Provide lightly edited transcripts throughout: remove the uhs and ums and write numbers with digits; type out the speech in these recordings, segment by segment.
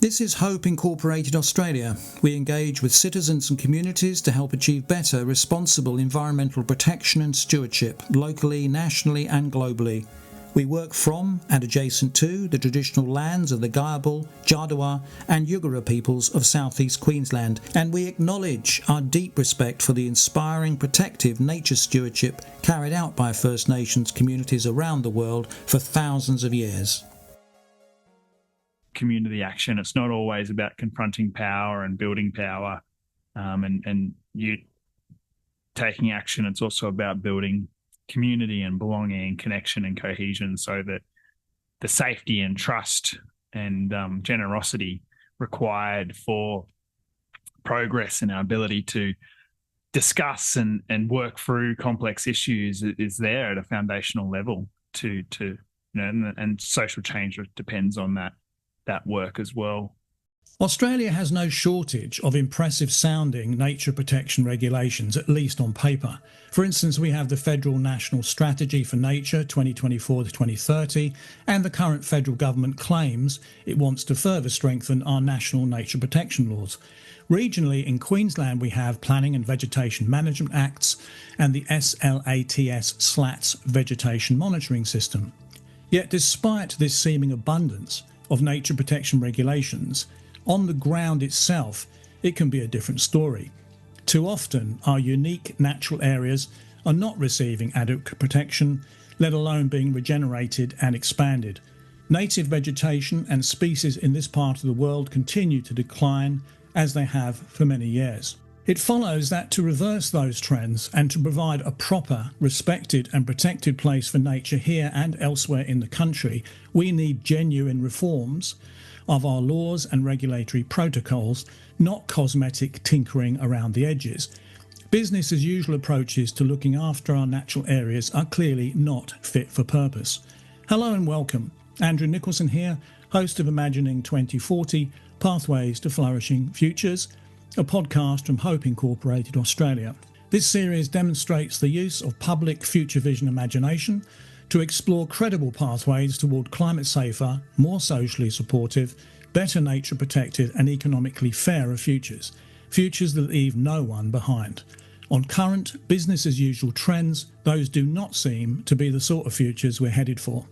This is Hope Incorporated Australia. We engage with citizens and communities to help achieve better, responsible environmental protection and stewardship, locally, nationally and globally. We work from and adjacent to the traditional lands of the Gayabal, Jadawa and Yugara peoples of southeast Queensland, and we acknowledge our deep respect for the inspiring, protective nature stewardship carried out by First Nations communities around the world for thousands of years. Community action. It's not always about confronting power and building power and you taking action. It's also about building community and belonging and connection and cohesion so that the safety and trust and generosity required for progress and our ability to discuss and work through complex issues is there at a foundational level to and social change depends on that work as well. Australia has no shortage of impressive sounding nature protection regulations, at least on paper. For instance, we have the Federal National Strategy for Nature 2024 to 2030, and the current federal government claims it wants to further strengthen our national nature protection laws. Regionally, in Queensland, we have Planning and Vegetation Management Acts and the SLATS Vegetation Monitoring System. Yet despite this seeming abundance of nature protection regulations, on the ground itself, it can be a different story. Too often, our unique natural areas are not receiving adequate protection, let alone being regenerated and expanded. Native vegetation and species in this part of the world continue to decline, as they have for many years. It follows that to reverse those trends and to provide a proper, respected and protected place for nature here and elsewhere in the country, we need genuine reforms of our laws and regulatory protocols, not cosmetic tinkering around the edges. Business as usual approaches to looking after our natural areas are clearly not fit for purpose. Hello and welcome. Andrew Nicholson here, host of Imagining 2040, Pathways to Flourishing Futures, a podcast from Hope Incorporated Australia. This series demonstrates the use of public future vision imagination to explore credible pathways toward climate safer, more socially supportive, better nature protected and economically fairer futures. Futures that leave no one behind. On current business as usual trends, those do not seem to be the sort of futures we're headed for.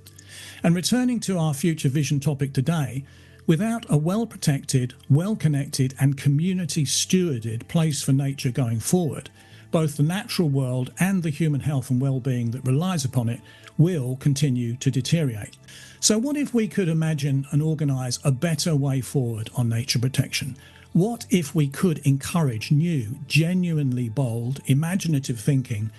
And returning to our future vision topic today, without a well-protected, well-connected and community-stewarded place for nature going forward, both the natural world and the human health and well-being that relies upon it will continue to deteriorate. So what if we could imagine and organise a better way forward on nature protection? What if we could encourage new, genuinely bold, imaginative thinking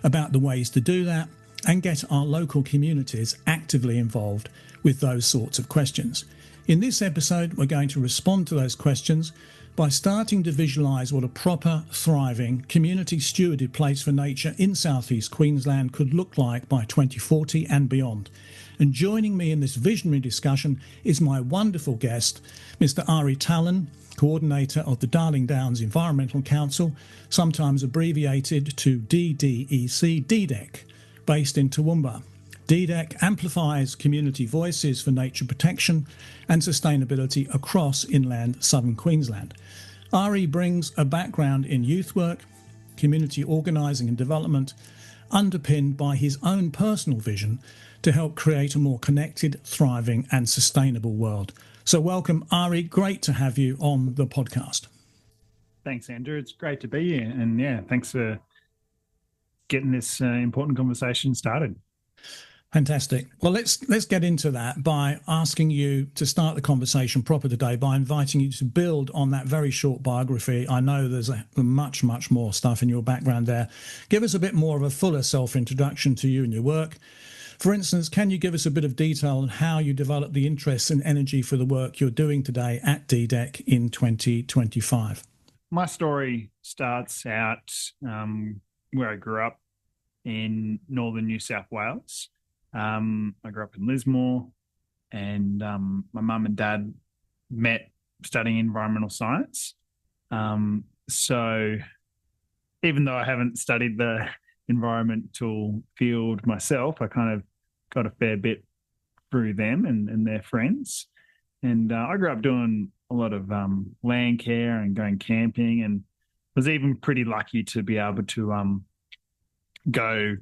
about the ways to do that and get our local communities actively involved with those sorts of questions? In this episode, we're going to respond to those questions by starting to visualise what a proper, thriving, community-stewarded place for nature in southeast Queensland could look like by 2040 and beyond. And joining me in this visionary discussion is my wonderful guest, Mr. Ahri Tallon, Coordinator of the Darling Downs Environmental Council, sometimes abbreviated to DDEC, DDEC, based in Toowoomba. DDEC amplifies community voices for nature protection and sustainability across inland southern Queensland. Ahri brings a background in youth work, community organising and development, underpinned by his own personal vision to help create a more connected, thriving and sustainable world. So welcome, Ahri. Great to have you on the podcast. Thanks, Andrew. It's great to be here. And yeah, thanks for getting this important conversation started. Fantastic. Well, let's get into that by asking you to start the conversation proper today by inviting you to build on that very short biography. I know there's much more stuff in your background there. Give us a bit more of a fuller self-introduction to you and your work. For instance, can you give us a bit of detail on how you developed the interest and energy for the work you're doing today at DDEC in 2025? My story starts out where I grew up in northern New South Wales. I grew up in Lismore, and my mum and dad met studying environmental science. So even though I haven't studied the environmental field myself, I kind of got a fair bit through them and their friends. And I grew up doing a lot of land care and going camping, and was even pretty lucky to be able to go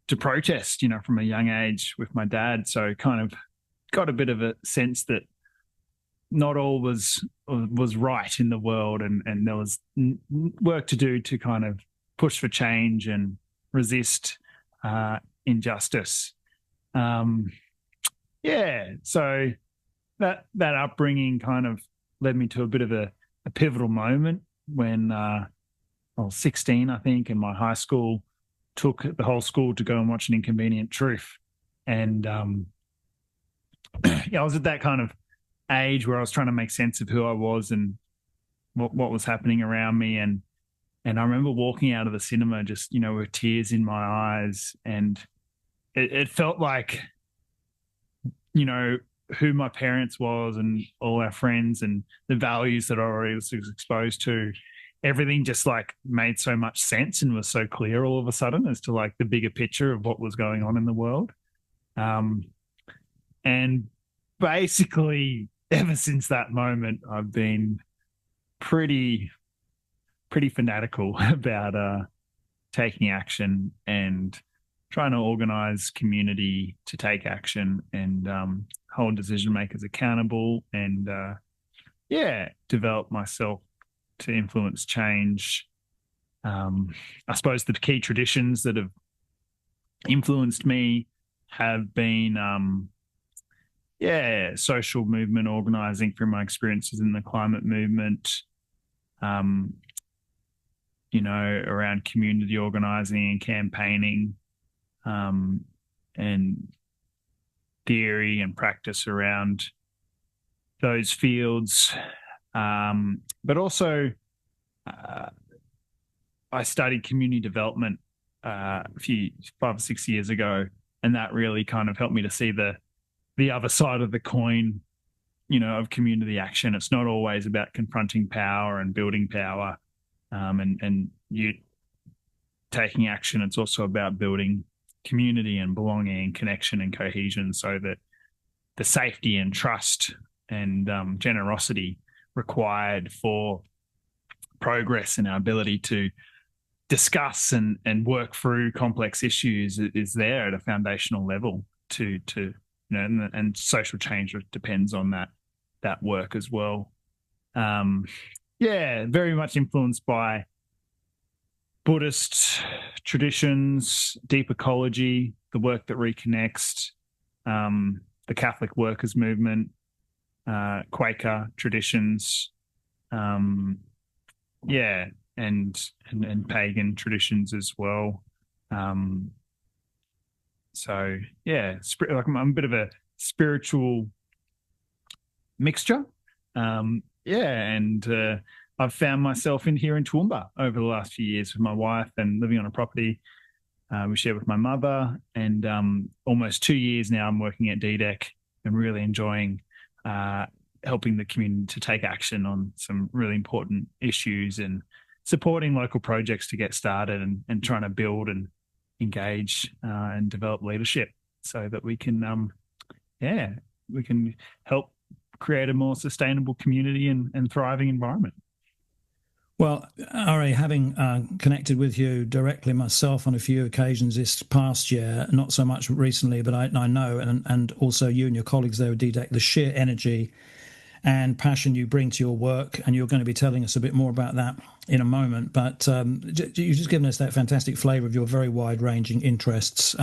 to protest, from a young age with my dad. So kind of got a bit of a sense that not all was right in the world, and there was work to do to kind of push for change and resist injustice. So that upbringing kind of led me to a bit of a pivotal moment when I was 16, I think, and my high school took the whole school to go and watch An Inconvenient Truth. And I was at that kind of age where I was trying to make sense of who I was and what was happening around me. And I remember walking out of the cinema just, with tears in my eyes. And it felt like, who my parents was and all our friends and the values that I already was exposed to, everything just like made so much sense and was so clear all of a sudden as to like the bigger picture of what was going on in the world. And basically ever since that moment, I've been pretty fanatical about taking action and trying to organize community to take action and hold decision makers accountable and develop myself to influence change. I suppose the key traditions that have influenced me have been social movement organizing through my experiences in the climate movement, around community organizing and campaigning, and theory and practice around those fields. But also, I studied community development a few 5 or 6 years ago, and that really kind of helped me to see the other side of the coin, of community action. It's not always about confronting power and building power, and you taking action. It's also about building community and belonging and connection and cohesion, so that the safety and trust and generosity required for progress and our ability to discuss and work through complex issues is there at a foundational level and social change depends on that work as well. Very much influenced by Buddhist traditions, deep ecology, the work that reconnects, the Catholic workers movement, Quaker traditions, and pagan traditions as well. I'm a bit of a spiritual mixture. I've found myself here in Toowoomba over the last few years with my wife and living on a property we share with my mother. And almost 2 years now, I'm working at DDEC and really enjoying helping the community to take action on some really important issues and supporting local projects to get started and trying to build and engage and develop leadership so that we can help create a more sustainable community and thriving environment. Well, Ahri, having connected with you directly myself on a few occasions this past year, not so much recently, but I know, and also you and your colleagues there at DDEC, the sheer energy and passion you bring to your work, and you're going to be telling us a bit more about that in a moment. But you've just given us that fantastic flavour of your very wide-ranging interests,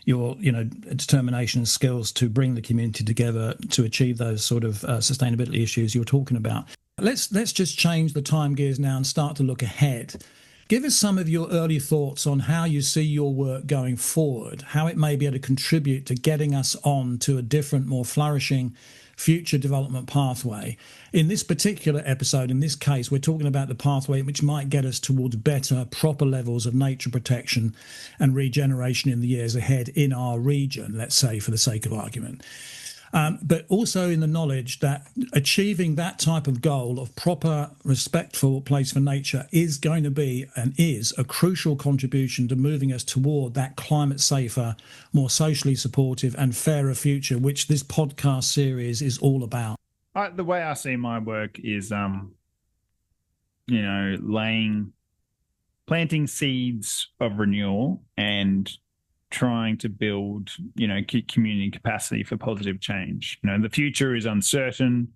your determination and skills to bring the community together to achieve those sort of sustainability issues you're talking about. Let's just change the time gears now and start to look ahead. Give us some of your early thoughts on how you see your work going forward, how it may be able to contribute to getting us on to a different, more flourishing future development pathway. In this particular episode, in this case, we're talking about the pathway which might get us towards better, proper levels of nature protection and regeneration in the years ahead in our region, let's say, for the sake of argument. But also in the knowledge that achieving that type of goal of proper, respectful place for nature is going to be and is a crucial contribution to moving us toward that climate safer, more socially supportive and fairer future, which this podcast series is all about. The way I see my work is, you know, planting seeds of renewal and trying to build, you know, community capacity for positive change. You know, the future is uncertain.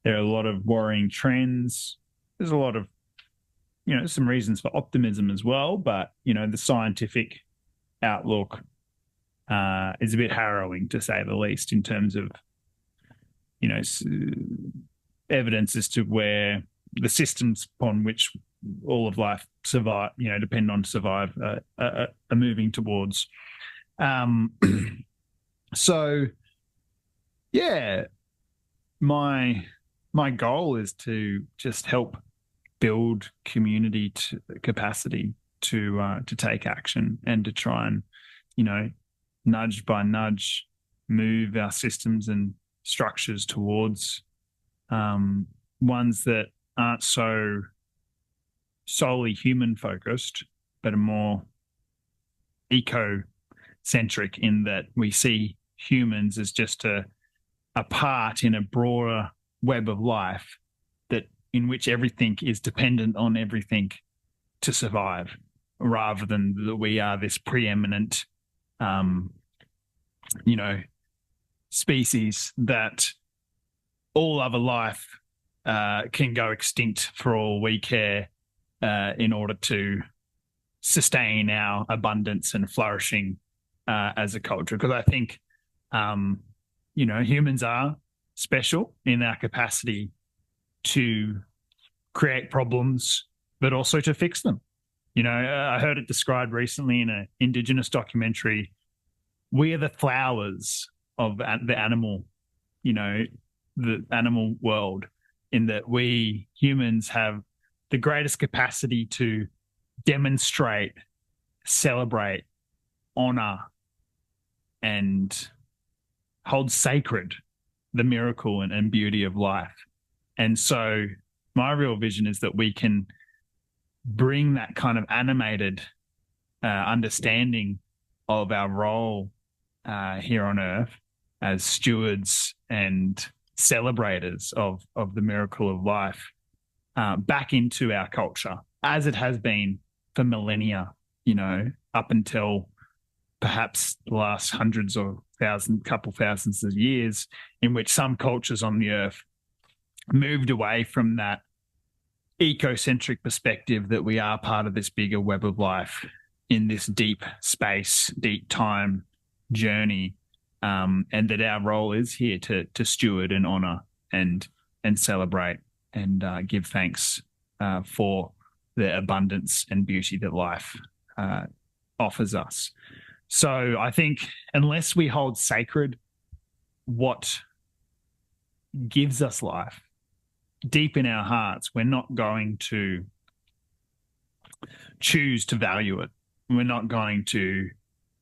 There are a lot of worrying trends. There's a lot of, you know, some reasons for optimism as well, but, you know, the scientific outlook is a bit harrowing, to say the least, in terms of, you know, evidence as to where the systems upon which all of life survive, you know, depend on survive, are moving towards. So, yeah, my goal is to just help build community capacity to take action and to try and, you know, nudge by nudge, move our systems and structures towards ones that aren't so solely human focused, but are more eco-centric, in that we see humans as just a part in a broader web of life that in which everything is dependent on everything to survive, rather than that we are this preeminent, you know, species that all other life can go extinct for all we care in order to sustain our abundance and flourishing as a culture. Because I think, you know, humans are special in our capacity to create problems, but also to fix them. You know, I heard it described recently in an Indigenous documentary. We are the flowers of the animal, you know, the animal world, in that we humans have the greatest capacity to demonstrate, celebrate, honor, and hold sacred the miracle and beauty of life. And so my real vision is that we can bring that kind of animated understanding of our role here on Earth as stewards and celebrators of the miracle of life back into our culture, as it has been for millennia, you know, up until perhaps the last hundreds or couple thousands of years, in which some cultures on the Earth moved away from that ecocentric perspective that we are part of this bigger web of life in this deep space, deep time journey, and that our role is here to steward and honor and celebrate and give thanks for the abundance and beauty that life offers us. So I think unless we hold sacred what gives us life deep in our hearts, we're not going to choose to value it. We're not going to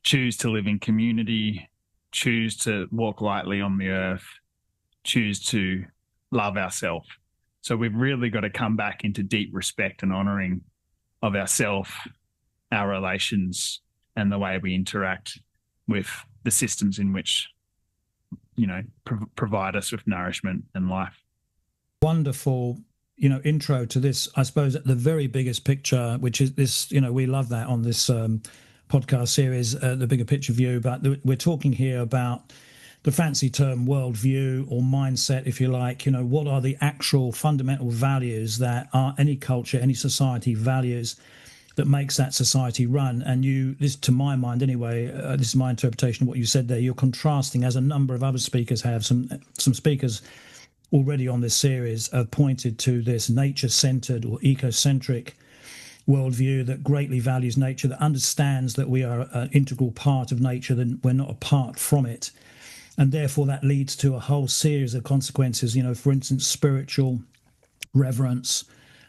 choose to live in community, choose to walk lightly on the earth, choose to love ourselves. So we've really got to come back into deep respect and honouring of ourselves, our relations, and the way we interact with the systems in which, you know, provide us with nourishment and life. Wonderful, you know, intro to this, I suppose, at the very biggest picture, which is this, you know, we love that on this podcast series, the bigger picture view, but we're talking here about the fancy term worldview or mindset, if you like. You know, what are the actual fundamental values that any culture, any society values that makes that society run? And this, to my mind anyway, this is my interpretation of what you said there, you're contrasting, as a number of other speakers have, some speakers already on this series have pointed to this nature-centered or ecocentric worldview that greatly values nature, that understands that we are an integral part of nature, that we're not apart from it. And therefore that leads to a whole series of consequences, you know, for instance, spiritual reverence,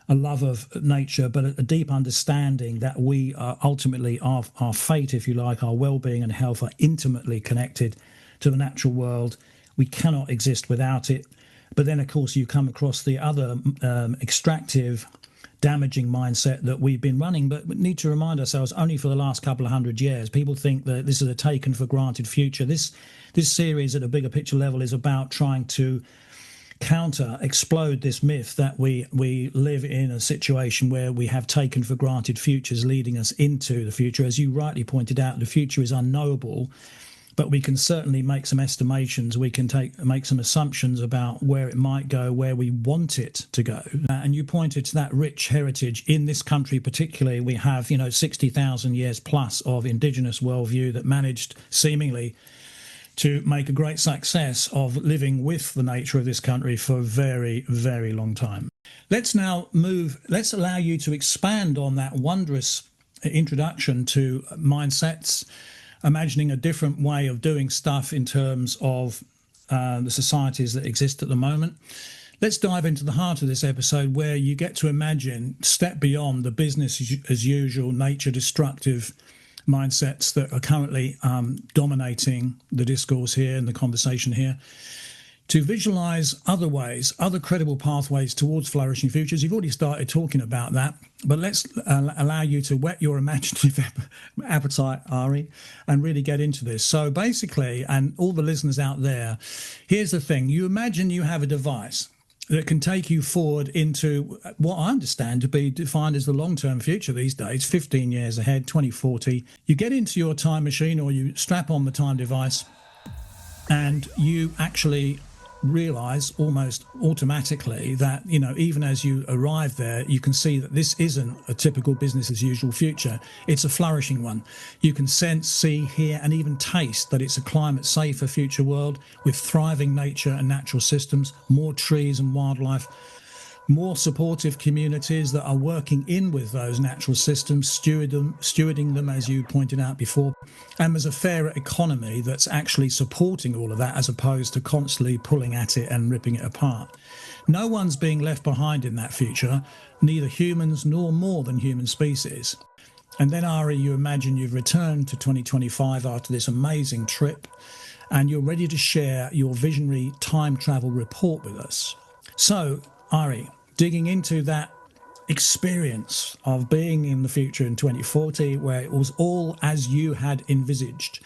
a love of nature, but a deep understanding that we are ultimately, our fate, if you like, our well-being and health are intimately connected to the natural world. We cannot exist without it. But then, of course, you come across the other extractive, damaging mindset that we've been running, but we need to remind ourselves only for the last couple of 100 years. People think that this is a taken for granted future. This series at a bigger picture level is about trying to explode this myth that we live in a situation where we have taken for granted futures leading us into the future. As you rightly pointed out, the future is unknowable, but we can certainly make some estimations. We can make some assumptions about where it might go, where we want it to go. And you pointed to that rich heritage in this country, particularly. We have, 60,000 years plus of indigenous worldview that managed seemingly to make a great success of living with the nature of this country for a very, very long time. Let's allow you to expand on that wondrous introduction to mindsets, imagining a different way of doing stuff in terms of the societies that exist at the moment. Let's dive into the heart of this episode, where you get to imagine, step beyond the business as usual, nature destructive mindsets that are currently dominating the discourse here and the conversation here, to visualize other ways, other credible pathways towards flourishing futures. You've already started talking about that, but let's allow you to whet your imaginative appetite, Ahri, and really get into this. So basically, and all the listeners out there, here's the thing. You imagine you have a device that can take you forward into what I understand to be defined as the long-term future these days, 15 years ahead, 2040. You get into your time machine, or you strap on the time device, and you actually realize almost automatically that, even as you arrive there, you can see that this isn't a typical business as usual future. It's a flourishing one. You can sense, see, hear, and even taste that it's a climate safer future world with thriving nature and natural systems, more trees and wildlife, more supportive communities that are working in with those natural systems, stewarding them, as you pointed out before. And there's a fairer economy that's actually supporting all of that, as opposed to constantly pulling at it and ripping it apart. No one's being left behind in that future, neither humans nor more than human species. And then, Ahri, you imagine you've returned to 2025 after this amazing trip, and you're ready to share your visionary time travel report with us. So, Ahri, digging into that experience of being in the future in 2040, where it was all as you had envisaged,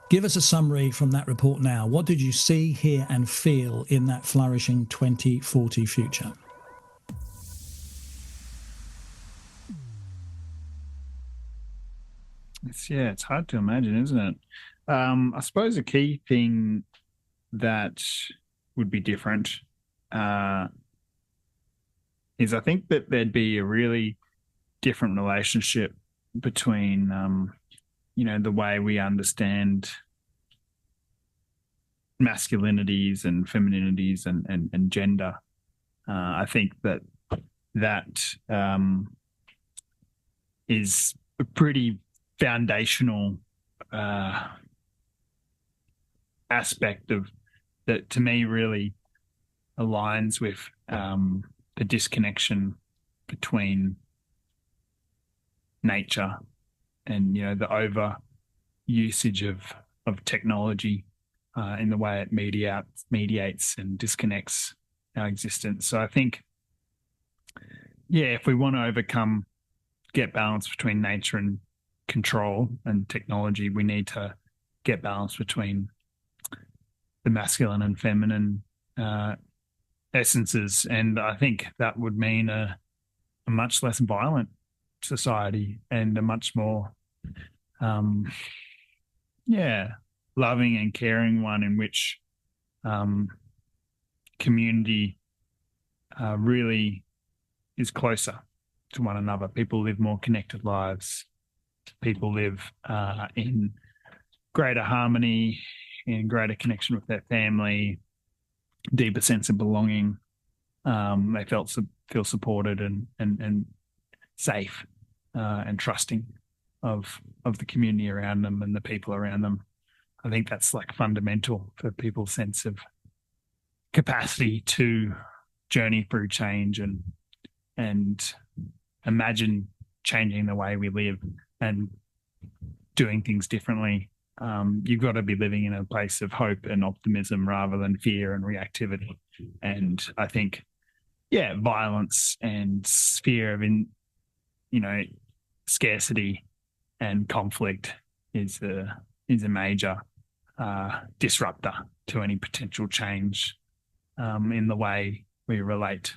give us a summary from that report now. What did you see, hear, and feel in that flourishing 2040 future? It's hard to imagine, isn't it? I suppose a key thing that would be different is I think that there'd be a really different relationship between, the way we understand masculinities and femininities and gender. I think that is a pretty foundational aspect of that, to me, really aligns with the disconnection between nature and the over usage of technology in the way it mediates and disconnects our existence. So I think, if we want to get balance between nature and control and technology, we need to get balance between the masculine and feminine essences. And I think that would mean a much less violent society and a much more, loving and caring one, in which community really is closer to one another. People live more connected lives. People live in greater harmony, in greater connection with their family, deeper sense of belonging. They feel supported and safe and trusting of the community around them and the people around them. I think that's fundamental for people's sense of capacity to journey through change and imagine changing the way we live and doing things differently. You've got to be living in a place of hope and optimism rather than fear and reactivity. And I think, violence and fear of scarcity and conflict is a major disruptor to any potential change in the way we relate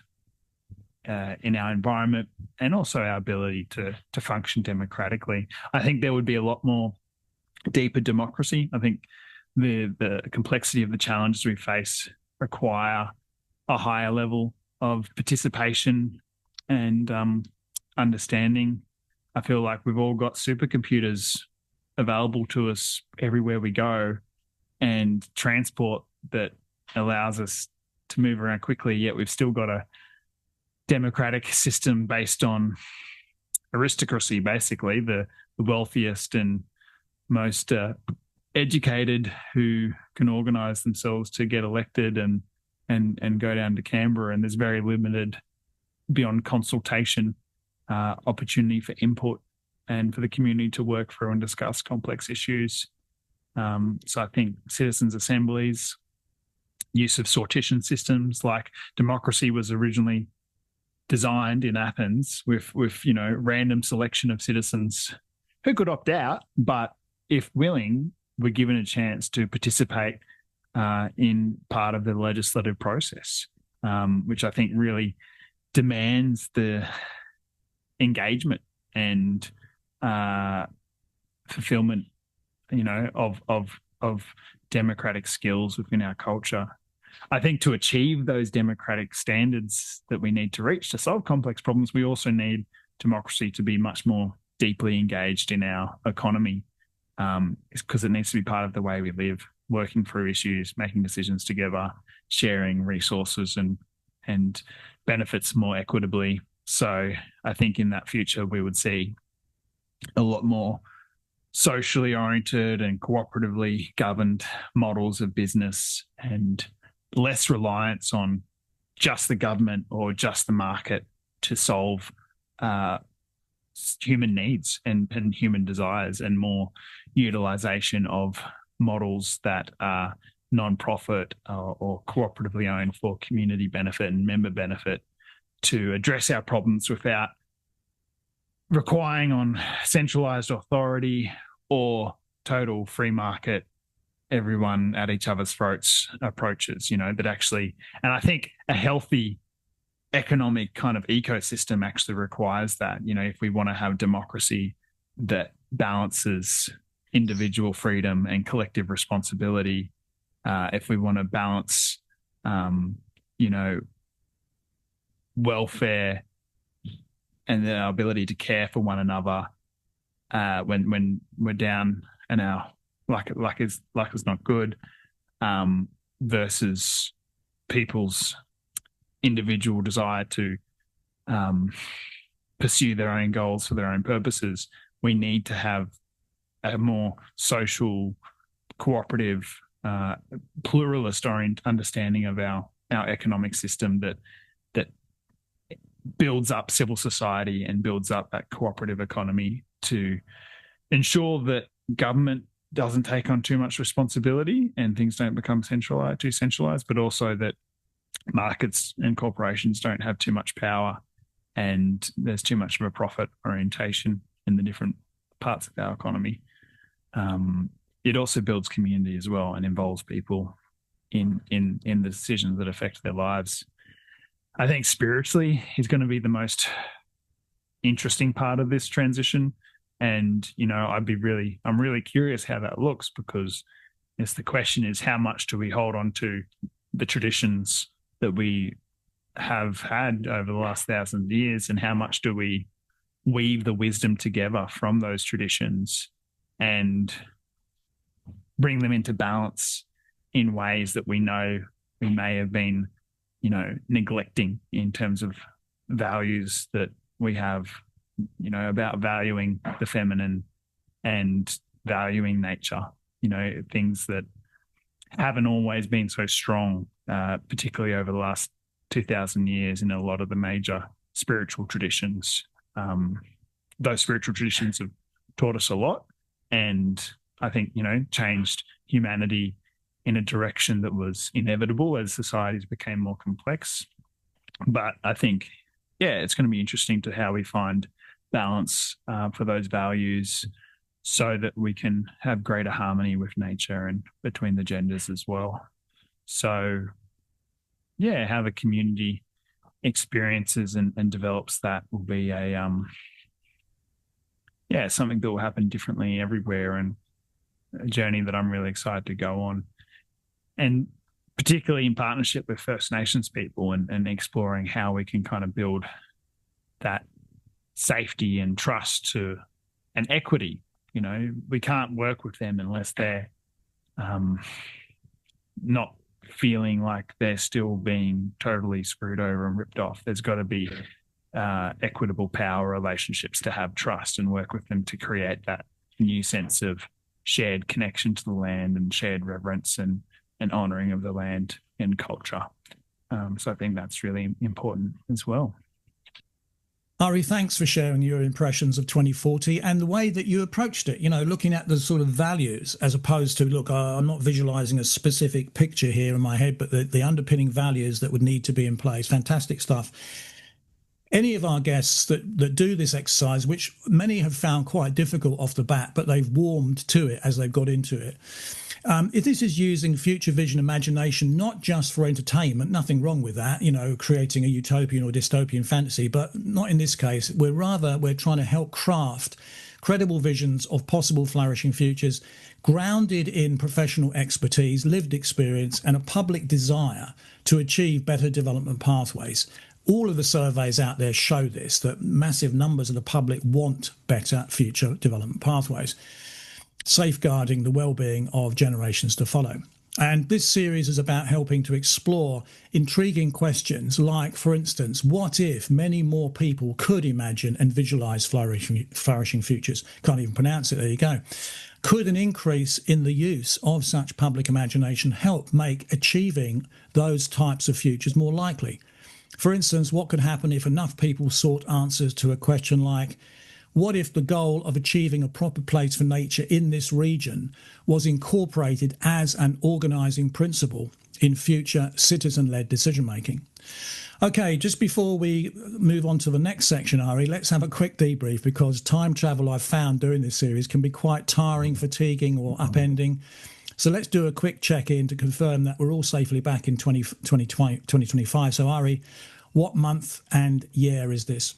in our environment, and also our ability to function democratically. I think there would be a lot more deeper democracy. I think the complexity of the challenges we face require a higher level of participation and understanding. I feel like we've all got supercomputers available to us everywhere we go, and transport that allows us to move around quickly, yet we've still got a democratic system based on aristocracy, basically the wealthiest and most educated who can organise themselves to get elected and go down to Canberra, and there's very limited beyond consultation opportunity for input and for the community to work through and discuss complex issues. So I think citizens' assemblies, use of sortition systems, like democracy was originally designed in Athens with random selection of citizens who could opt out, but if willing, were given a chance to participate in part of the legislative process, which I think really demands the engagement and fulfillment, of democratic skills within our culture. I think to achieve those democratic standards that we need to reach to solve complex problems, we also need democracy to be much more deeply engaged in our economy, because it needs to be part of the way we live, working through issues, making decisions together, sharing resources and benefits more equitably. So I think in that future, we would see a lot more socially oriented and cooperatively governed models of business, and less reliance on just the government or just the market to solve human needs and human desires, and more utilization of models that are non-profit or cooperatively owned for community benefit and member benefit to address our problems without relying on centralized authority or total free market, everyone at each other's throats approaches, that actually, and I think a healthy economic kind of ecosystem actually requires that. If we want to have democracy that balances individual freedom and collective responsibility, if we want to balance, welfare and the ability to care for one another when we're down and our luck is not good, versus people's individual desire to pursue their own goals for their own purposes. We need to have a more social, cooperative, pluralist understanding of our economic system that builds up civil society and builds up that cooperative economy to ensure that government doesn't take on too much responsibility and things don't become too centralized, but also that markets and corporations don't have too much power and there's too much of a profit orientation in the different parts of our economy. It also builds community as well and involves people in the decisions that affect their lives. I think spiritually is going to be the most interesting part of this transition. And, I'm really curious how that looks, because the question is, how much do we hold on to the traditions that we have had over the last 1,000 years, and how much do we weave the wisdom together from those traditions and bring them into balance in ways that we know we may have been, neglecting in terms of values that we have, about valuing the feminine and valuing nature, things that haven't always been so strong, particularly over the last 2,000 years in a lot of the major spiritual traditions. Those spiritual traditions have taught us a lot, and I think, changed humanity in a direction that was inevitable as societies became more complex. But I think, it's going to be interesting to how we find balance for those values so that we can have greater harmony with nature and between the genders as well. So how the community experiences and develops that will be something that will happen differently everywhere, and a journey that I'm really excited to go on, and particularly in partnership with First Nations people, and exploring how we can kind of build that safety and trust to and equity. We can't work with them unless they're not feeling like they're still being totally screwed over and ripped off. There's got to be equitable power relationships to have trust and work with them to create that new sense of shared connection to the land and shared reverence and honouring of the land and culture. So I think that's really important as well. Ahri, thanks for sharing your impressions of 2040 and the way that you approached it, looking at the sort of values as opposed to, look, I'm not visualizing a specific picture here in my head, but the underpinning values that would need to be in place. Fantastic stuff. Any of our guests that do this exercise, which many have found quite difficult off the bat, but they've warmed to it as they've got into it. If this is using future vision imagination, not just for entertainment, nothing wrong with that, creating a utopian or dystopian fantasy, but not in this case. We're trying to help craft credible visions of possible flourishing futures, grounded in professional expertise, lived experience, and a public desire to achieve better development pathways. All of the surveys out there show this, that massive numbers of the public want better future development pathways, safeguarding the well-being of generations to follow. And this series is about helping to explore intriguing questions like, for instance, what if many more people could imagine and visualize flourishing futures? Can't even pronounce it, there you go. Could an increase in the use of such public imagination help make achieving those types of futures more likely? For instance, what could happen if enough people sought answers to a question like, what if the goal of achieving a proper place for nature in this region was incorporated as an organising principle in future citizen-led decision-making? Okay, just before we move on to the next section, Ahri, let's have a quick debrief, because time travel I've found during this series can be quite tiring, fatiguing or upending. So let's do a quick check-in to confirm that we're all safely back in 2025. So Ahri, what month and year is this?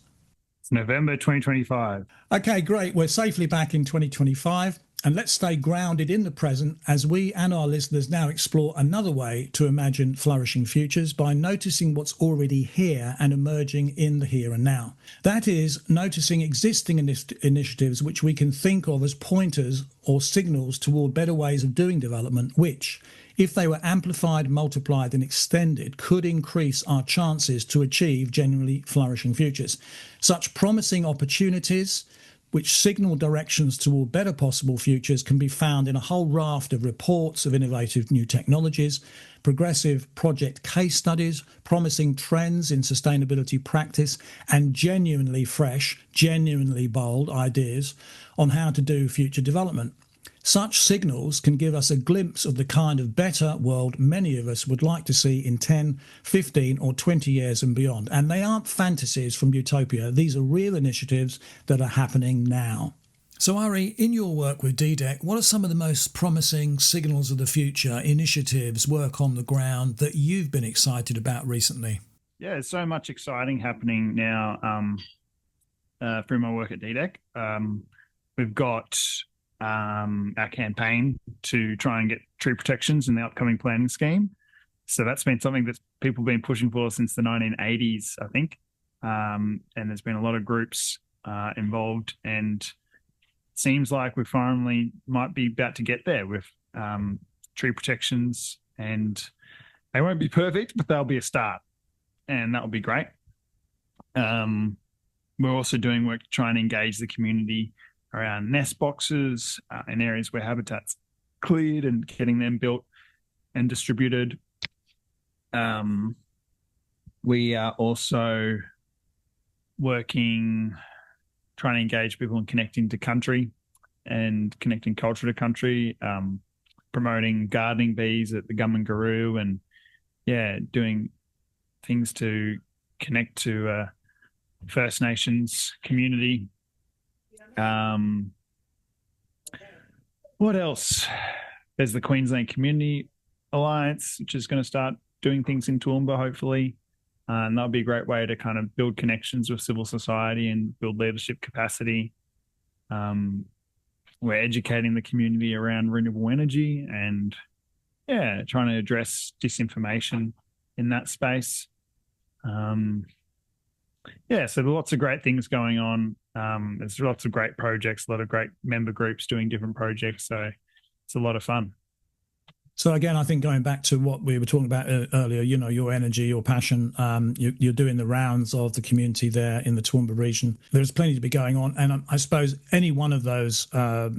It's November 2025. Okay, great. We're safely back in 2025. And let's stay grounded in the present as we and our listeners now explore another way to imagine flourishing futures by noticing what's already here and emerging in the here and now. That is, noticing existing initiatives which we can think of as pointers or signals toward better ways of doing development, which, if they were amplified, multiplied and extended, could increase our chances to achieve genuinely flourishing futures. Such promising opportunities which signal directions toward better possible futures can be found in a whole raft of reports of innovative new technologies, progressive project case studies, promising trends in sustainability practice, and genuinely fresh, genuinely bold ideas on how to do future development. Such signals can give us a glimpse of the kind of better world many of us would like to see in 10, 15 or 20 years and beyond. And they aren't fantasies from utopia. These are real initiatives that are happening now. So Ahri, in your work with DDEC, what are some of the most promising signals of the future, initiatives, work on the ground that you've been excited about recently? Yeah, there's so much exciting happening now through my work at DDEC. We've got our campaign to try and get tree protections in the upcoming planning scheme. So that's been something that people have been pushing for since the 1980s, I think. And there's been a lot of groups involved, and it seems like we finally might be about to get there with tree protections, and they won't be perfect, but they'll be a start, and that will be great. We're also doing work to try and engage the community around nest boxes in areas where habitat's cleared and getting them built and distributed. We are also working, trying to engage people in connecting to country and connecting culture to country, promoting gardening bees at the Gummangaroo, and doing things to connect to First Nations community. What else? There's the Queensland Community Alliance, which is going to start doing things in Toowoomba, hopefully. And that'll be a great way to kind of build connections with civil society and build leadership capacity. We're educating the community around renewable energy and, trying to address disinformation in that space. So there's lots of great things going on. There's lots of great projects, a lot of great member groups doing different projects. So it's a lot of fun. So again, I think going back to what we were talking about earlier, your energy, your passion, you're doing the rounds of the community there in the Toowoomba region. There's plenty to be going on. And I suppose any one of those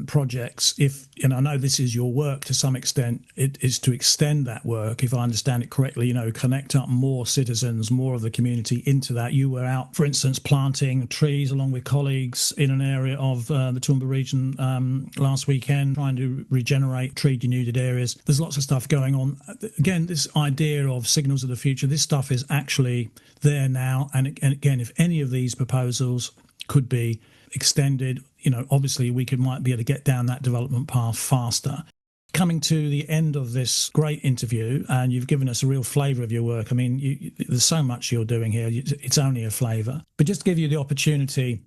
projects, and I know this is your work to some extent, it is to extend that work, if I understand it correctly, connect up more citizens, more of the community into that. You were out, for instance, planting trees along with colleagues in an area of the Toowoomba region last weekend, trying to regenerate tree-denuded areas. There's lots of stuff going on. Again, this idea of signals of the future, this stuff is actually there now. And again, if any of these proposals could be extended, obviously we might be able to get down that development path faster. Coming to the end of this great interview, and you've given us a real flavour of your work. I mean, there's so much you're doing here. It's only a flavour. But just to give you the opportunity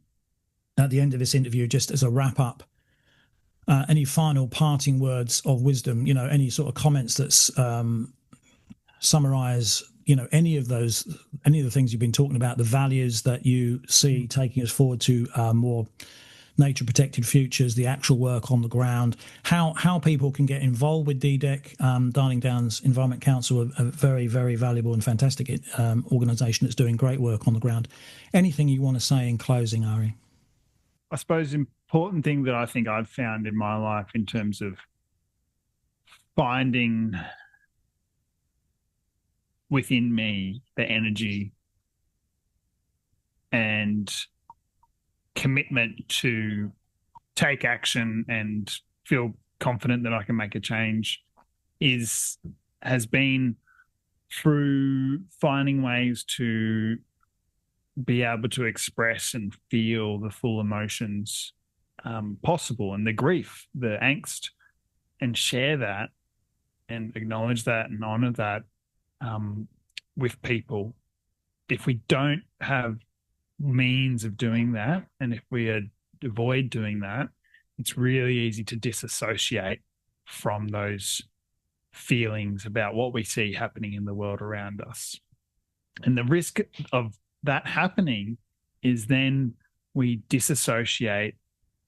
at the end of this interview, just as a wrap up, any final parting words of wisdom, any sort of comments that summarise, any of the things you've been talking about, the values that you see taking us forward to more nature protected futures, the actual work on the ground, how people can get involved with DDEC. Darling Downs Environment Council, a very, very valuable and fantastic organisation that's doing great work on the ground. Anything you want to say in closing, Ahri? I suppose important thing that I think I've found in my life in terms of finding within me the energy and commitment to take action and feel confident that I can make a change has been through finding ways to be able to express and feel the full emotions possible, and the grief, the angst, and share that and acknowledge that and honor that with people. If we don't have means of doing that, and if we avoid doing that, it's really easy to disassociate from those feelings about what we see happening in the world around us. And the risk of that happening is then we disassociate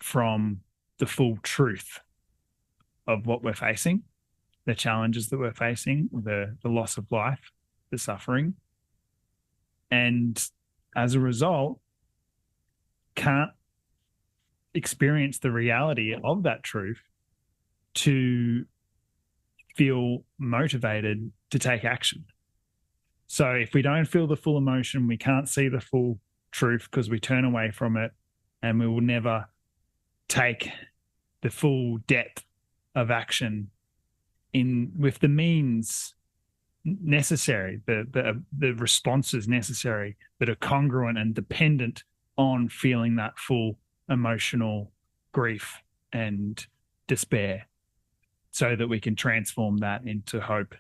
from the full truth of what we're facing, the challenges that we're facing, the loss of life, the suffering. And as a result, can't experience the reality of that truth to feel motivated to take action. So if we don't feel the full emotion, we can't see the full truth because we turn away from it, and we will never take the full depth of action with the means necessary, the responses necessary that are congruent and dependent on feeling that full emotional grief and despair, so that we can transform that into hope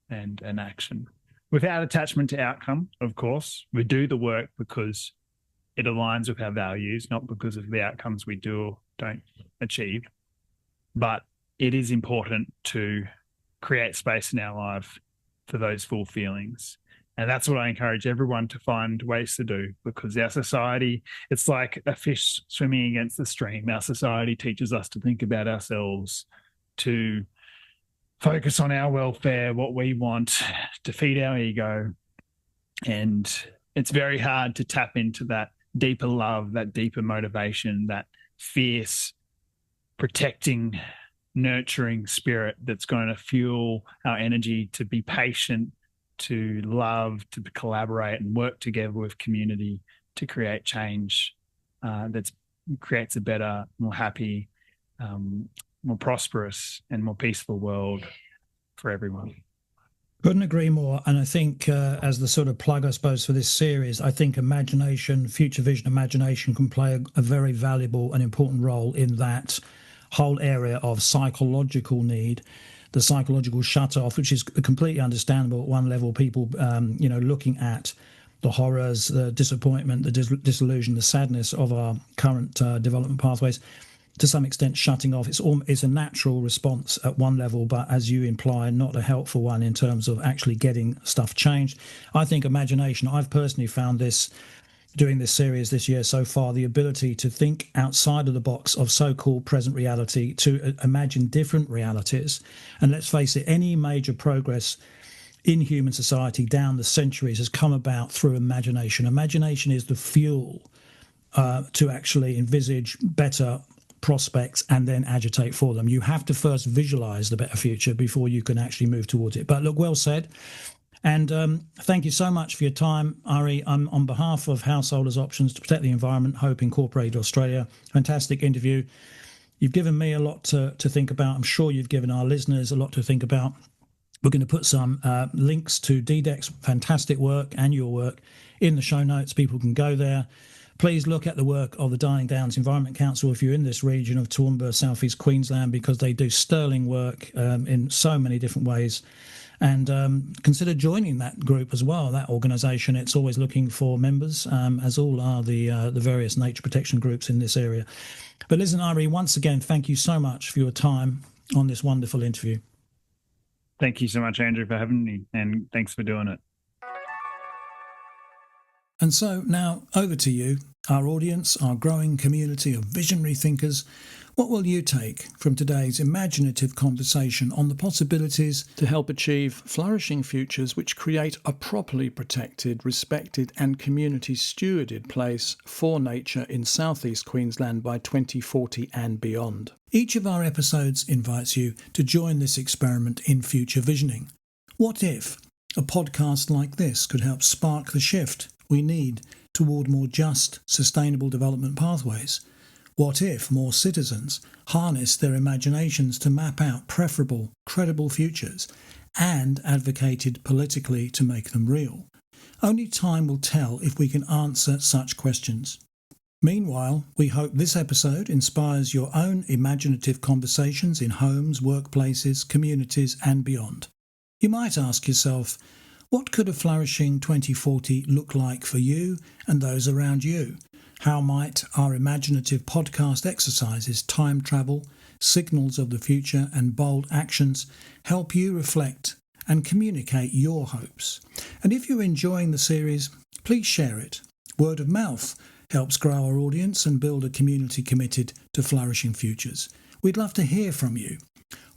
and action. Without attachment to outcome, of course. We do the work because it aligns with our values, not because of the outcomes we do or don't achieve. But it is important to create space in our life for those full feelings. And that's what I encourage everyone to find ways to do, because our society, it's like a fish swimming against the stream. Our society teaches us to think about ourselves, to focus on our welfare, what we want, to feed our ego. And it's very hard to tap into that deeper love, that deeper motivation, that fierce, protecting, nurturing spirit that's going to fuel our energy to be patient, to love, to collaborate and work together with community to create change that creates a better, more happy, more prosperous and more peaceful world for everyone. Couldn't agree more. And I think as the sort of plug, I suppose, for this series, I think imagination, future vision imagination can play a very valuable and important role in that whole area of psychological need. the psychological shut-off, which is completely understandable at one level. People, looking at the horrors, the disappointment, the disillusion, the sadness of our current development pathways, to some extent shutting off. It's a natural response at one level, but as you imply, not a helpful one in terms of actually getting stuff changed. I think imagination, I've personally found this, doing this series this year so far, the ability to think outside of the box of so-called present reality, to imagine different realities. And let's face it, any major progress in human society down the centuries has come about through imagination. Imagination is the fuel to actually envisage better prospects and then agitate for them. You have to first visualize the better future before you can actually move towards it. But look, well said. And thank you so much for your time, Ahri. On behalf of Householders Options to Protect the Environment, Hope Incorporated Australia, fantastic interview. You've given me a lot to think about. I'm sure you've given our listeners a lot to think about. We're going to put some links to DDEC's fantastic work and your work in the show notes. People can go there. Please look at the work of the Darling Downs Environment Council if you're in this region of Toowoomba, South East Queensland, because they do sterling work in so many different ways. And consider joining that group as well, that organisation. It's always looking for members, as all are the various nature protection groups in this area. But listen, Ahri, once again, thank you so much for your time on this wonderful interview. Thank you so much, Andrew, for having me, and thanks for doing it. And so now over to you, our audience, our growing community of visionary thinkers. What will you take from today's imaginative conversation on the possibilities to help achieve flourishing futures which create a properly protected, respected and community stewarded place for nature in South East Queensland by 2040 and beyond? Each of our episodes invites you to join this experiment in future visioning. What if a podcast like this could help spark the shift we need toward more just, sustainable development pathways? What if more citizens harnessed their imaginations to map out preferable, credible futures and advocated politically to make them real? Only time will tell if we can answer such questions. Meanwhile, we hope this episode inspires your own imaginative conversations in homes, workplaces, communities and beyond. You might ask yourself, what could a flourishing 2040 look like for you and those around you? How might our imaginative podcast exercises, time travel, signals of the future and bold actions help you reflect and communicate your hopes? And if you're enjoying the series, please share it. Word of mouth helps grow our audience and build a community committed to flourishing futures. We'd love to hear from you.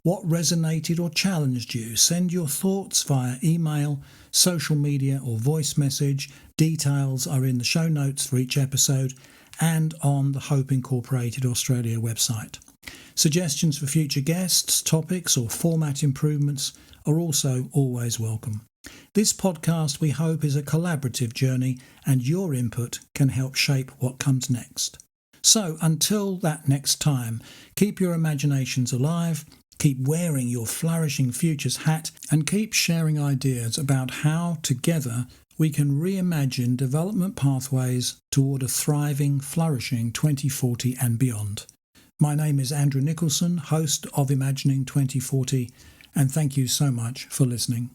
What resonated or challenged you? Send your thoughts via email, social media or voice message. Details are in the show notes for each episode and on the Hope Incorporated Australia website. Suggestions for future guests, topics or format improvements are also always welcome. This podcast, we hope, is a collaborative journey and your input can help shape what comes next. So until that next time, keep your imaginations alive, keep wearing your flourishing futures hat and keep sharing ideas about how together we can reimagine development pathways toward a thriving, flourishing 2040 and beyond. My name is Andrew Nicholson, host of Imagining 2040, and thank you so much for listening.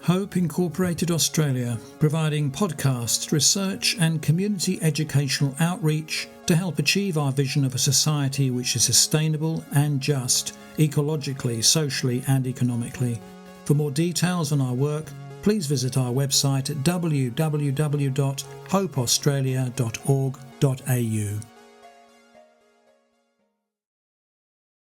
Hope Incorporated Australia, providing podcasts, research and community educational outreach to help achieve our vision of a society which is sustainable and just, ecologically, socially and economically. For more details on our work, please visit our website at www.hopeaustralia.org.au.